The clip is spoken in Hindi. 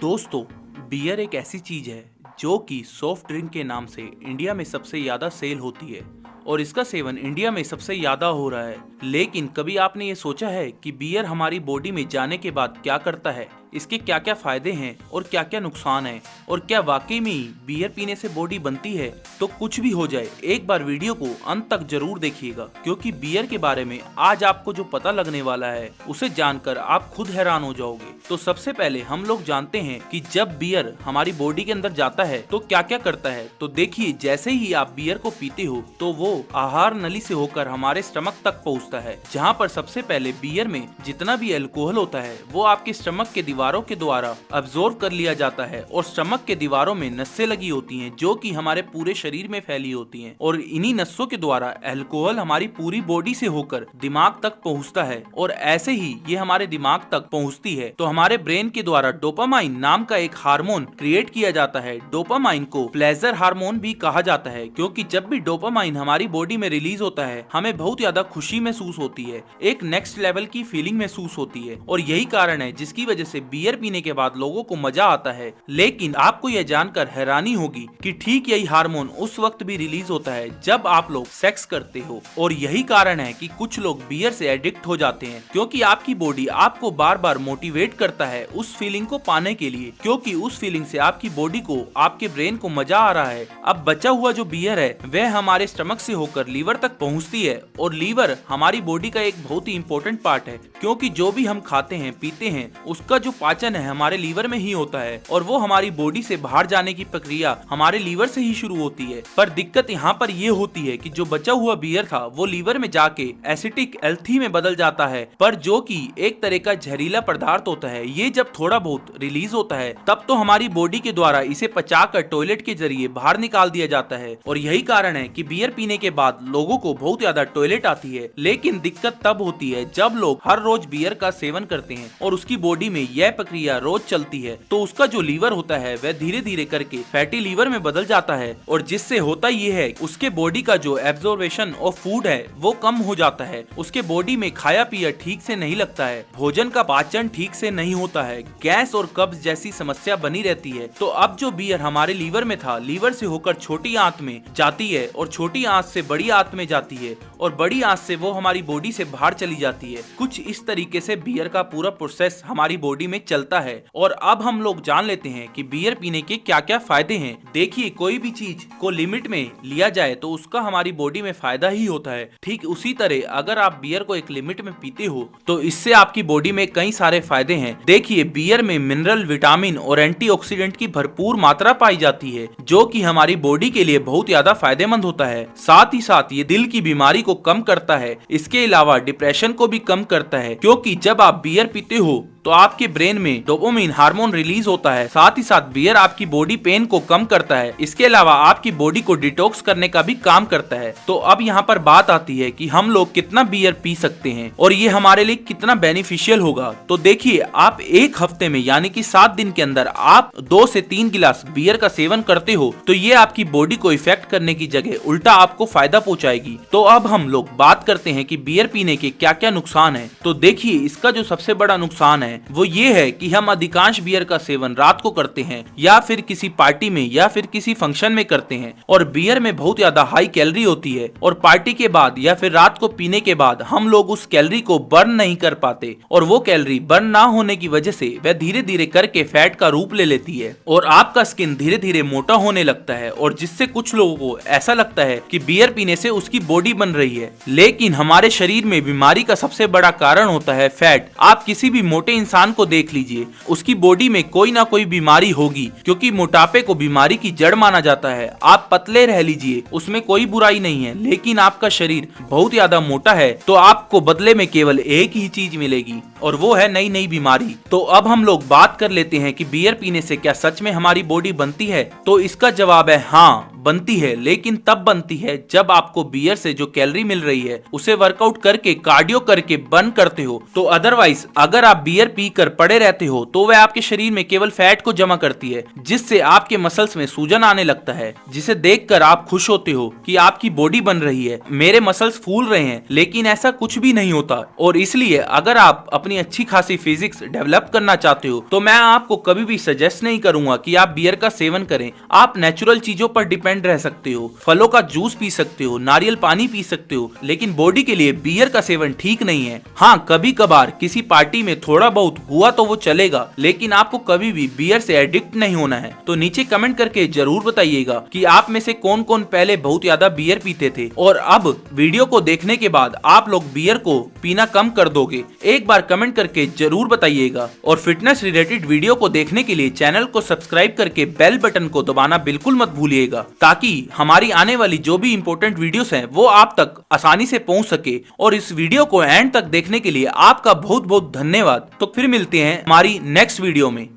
दोस्तों, बियर एक ऐसी चीज है जो कि सॉफ्ट ड्रिंक के नाम से इंडिया में सबसे ज्यादा सेल होती है और इसका सेवन इंडिया में सबसे ज्यादा हो रहा है। लेकिन कभी आपने ये सोचा है कि बियर हमारी बॉडी में जाने के बाद क्या करता है, इसके क्या क्या फायदे हैं और क्या क्या नुकसान है, और क्या वाकई में ही बियर पीने से बॉडी बनती है? तो कुछ भी हो जाए, एक बार वीडियो को अंत तक जरूर देखिएगा, क्योंकि बियर के बारे में आज आपको जो पता लगने वाला है उसे जानकर आप खुद हैरान हो जाओगे। तो सबसे पहले हम लोग जानते हैं कि जब बियर हमारी बॉडी के अंदर जाता है तो क्या क्या करता है। तो देखिए, जैसे ही आप बियर को पीते हो तो वो आहार नली से होकर हमारे स्टमक तक पहुंचता है, जहां पर सबसे पहले बियर में जितना भी अल्कोहल होता है वो आपके स्टमक के दीवारों के द्वारा अब्सॉर्ब कर लिया जाता है और स्टमक के दीवारों में नसें लगी होती हैं जो कि हमारे पूरे शरीर में फैली होती हैं, और इन्हीं नसों के द्वारा अल्कोहल हमारी पूरी बॉडी से होकर दिमाग तक पहुंचता है, और ऐसे ही ये हमारे दिमाग तक पहुंचती है तो हमारे ब्रेन के द्वारा डोपामाइन नाम का एक हार्मोन क्रिएट किया जाता है। डोपामाइन को प्लेजर हार्मोन भी कहा जाता है, क्योंकि जब भी डोपामाइन हमारी बॉडी में रिलीज होता है हमें बहुत ज्यादा खुशी महसूस होती है, एक नेक्स्ट लेवल की फीलिंग महसूस होती है, और यही कारण है जिसकी वजह से बियर पीने के बाद लोगों को मजा आता है। लेकिन आपको यह जानकर हैरानी होगी कि ठीक यही हार्मोन उस वक्त भी रिलीज होता है जब आप लोग सेक्स करते हो, और यही कारण है कि कुछ लोग बियर से एडिक्ट हो जाते हैं, क्योंकि आपकी बॉडी आपको बार बार मोटिवेट करता है उस फीलिंग को पाने के लिए, क्योंकि उस फीलिंग से आपकी बॉडी को, आपके ब्रेन को मजा आ रहा है। अब बचा हुआ जो बियर है वह हमारे स्टमक से होकर लीवर तक पहुंचती है, और लीवर हमारी बॉडी का एक बहुत ही इंपॉर्टेंट पार्ट है, क्योंकि जो भी हम खाते हैं पीते हैं उसका जो पाचन है हमारे लीवर में ही होता है, और वो हमारी बॉडी से बाहर जाने की प्रक्रिया हमारे लीवर से ही शुरू होती है। पर दिक्कत यहाँ पर ये होती है कि जो बचा हुआ बियर था वो लीवर में जाके एसिटिक एल्थी में बदल जाता है, पर जो कि एक तरह का जहरीला पदार्थ होता है। ये जब थोड़ा बहुत रिलीज होता है तब तो हमारी बॉडी के द्वारा इसे पचाकर टॉयलेट के जरिए बाहर निकाल दिया जाता है, और यही कारण है कि बियर पीने के बाद लोगों को बहुत ज्यादा टॉयलेट आती है। लेकिन दिक्कत तब होती है जब लोग हर रोज बियर का सेवन करते हैं और उसकी बॉडी में यह प्रक्रिया रोज चलती है, तो उसका जो लीवर होता है वह धीरे धीरे करके फैटी लीवर में बदल जाता है, और जिससे होता यह है उसके बॉडी का जो एब्जॉर्बेशन ऑफ फूड है वो कम हो जाता है, उसके बॉडी में खाया पिया ठीक से नहीं लगता है, भोजन का पाचन ठीक से नहीं होता है, गैस और कब्ज जैसी समस्या बनी रहती है। तो अब जो बियर हमारे लीवर में था, लीवर से होकर छोटी आंत में जाती है, और छोटी आंत से बड़ी आंत में जाती है, और बड़ी आंत से वो हमारी बॉडी से बाहर चली जाती है। कुछ इस तरीके से बियर का पूरा प्रोसेस हमारी बॉडी में चलता है। और अब हम लोग जान लेते हैं कि बियर पीने के क्या क्या फायदे हैं। देखिए, कोई भी चीज को लिमिट में लिया जाए तो उसका हमारी बॉडी में फायदा ही होता है। ठीक उसी तरह अगर आप बियर को एक लिमिट में पीते हो तो इससे आपकी बॉडी में कई सारे फायदे हैं। देखिए, बियर में मिनरल, विटामिन और एंटीऑक्सीडेंट की भरपूर मात्रा पाई जाती है, जो कि हमारी बॉडी के लिए बहुत ज्यादा फायदेमंद होता है। साथ ही साथ ये दिल की बीमारी को कम करता है। इसके अलावा डिप्रेशन को भी कम करता है, क्योंकि जब आप बियर पीते हो तो आपके ब्रेन में डोपामाइन हार्मोन रिलीज होता है। साथ ही साथ बियर आपकी बॉडी पेन को कम करता है। इसके अलावा आपकी बॉडी को डिटॉक्स करने का भी काम करता है। तो अब यहाँ पर बात आती है कि हम लोग कितना बियर पी सकते हैं और ये हमारे लिए कितना बेनिफिशियल होगा। तो देखिए, आप एक हफ्ते में यानी कि 7 दिन के अंदर आप 2 से 3 गिलास बियर का सेवन करते हो तो ये आपकी बॉडी को इफेक्ट करने की जगह उल्टा आपको फायदा पहुंचाएगी। तो अब हम लोग बात करते हैं कि बियर पीने के क्या क्या नुकसान है। तो देखिए, इसका जो सबसे बड़ा नुकसान है वो ये है कि हम अधिकांश बियर का सेवन रात को करते हैं, या फिर किसी पार्टी में या फिर किसी फंक्शन में करते हैं, और बियर में बहुत ज्यादा हाई कैलोरी होती है, और पार्टी के बाद या फिर रात को पीने के बाद हम लोग उस कैलोरी को बर्न नहीं कर पाते, और वो कैलोरी बर्न ना होने की वजह से वह धीरे धीरे करके फैट का रूप ले लेती है, और आपका स्किन धीरे धीरे मोटा होने लगता है, और जिससे कुछ लोगों को ऐसा लगता है कि बियर पीने से उसकी बॉडी बन रही है। लेकिन हमारे शरीर में बीमारी का सबसे बड़ा कारण होता है फैट। आप किसी भी मोटे इंसान को देख लीजिए, उसकी बॉडी में कोई ना कोई बीमारी होगी, क्योंकि मोटापे को बीमारी की जड़ माना जाता है। आप पतले रह लीजिए, उसमें कोई बुराई नहीं है, लेकिन आपका शरीर बहुत ज्यादा मोटा है तो आपको बदले में केवल एक ही चीज मिलेगी, और वो है नई नई बीमारी। तो अब हम लोग बात कर लेते हैं कि बियर पीने से क्या सच में हमारी बॉडी बनती है। तो इसका जवाब है हाँ, बनती है, लेकिन तब बनती है जब आपको बियर से जो कैलोरी मिल रही है उसे वर्कआउट करके, कार्डियो करके बर्न करते हो। तो अदरवाइज अगर आप बियर पीकर पड़े रहते हो तो वह आपके शरीर में केवल फैट को जमा करती है, जिससे आपके मसल्स में सूजन आने लगता है, जिसे देखकर आप खुश होते हो कि आपकी बॉडी बन रही है, मेरे मसल्स फूल रहे हैं, लेकिन ऐसा कुछ भी नहीं होता। और इसलिए अगर आप अपनी अच्छी खासी फिजिक्स डेवलप करना चाहते हो तो मैं आपको कभी भी सजेस्ट नहीं करूंगा कि आप बियर का सेवन करें। आप नेचुरल चीजों पर डिपेंड रह सकते हो, फलों का जूस पी सकते हो, नारियल पानी पी सकते हो, लेकिन बॉडी के लिए बियर का सेवन ठीक नहीं है। हाँ, कभी कभार किसी पार्टी में थोड़ा बहुत हुआ तो वो चलेगा, लेकिन आपको कभी भी बियर से एडिक्ट नहीं होना है। तो नीचे कमेंट करके जरूर बताइएगा कि आप में से कौन कौन पहले बहुत ज्यादा बियर पीते थे और अब वीडियो को देखने के बाद आप लोग बियर को पीना कम कर दोगे। एक बार कमेंट करके जरूर बताइएगा। और फिटनेस रिलेटेड वीडियो को देखने के लिए चैनल को सब्सक्राइब करके बेल बटन को दबाना बिल्कुल मत भूलिएगा, ताकि हमारी आने वाली जो भी इंपॉर्टेंट वीडियोस हैं वो आप तक आसानी से पहुंच सके। और इस वीडियो को एंड तक देखने के लिए आपका बहुत बहुत धन्यवाद। तो फिर मिलते हैं हमारी नेक्स्ट वीडियो में।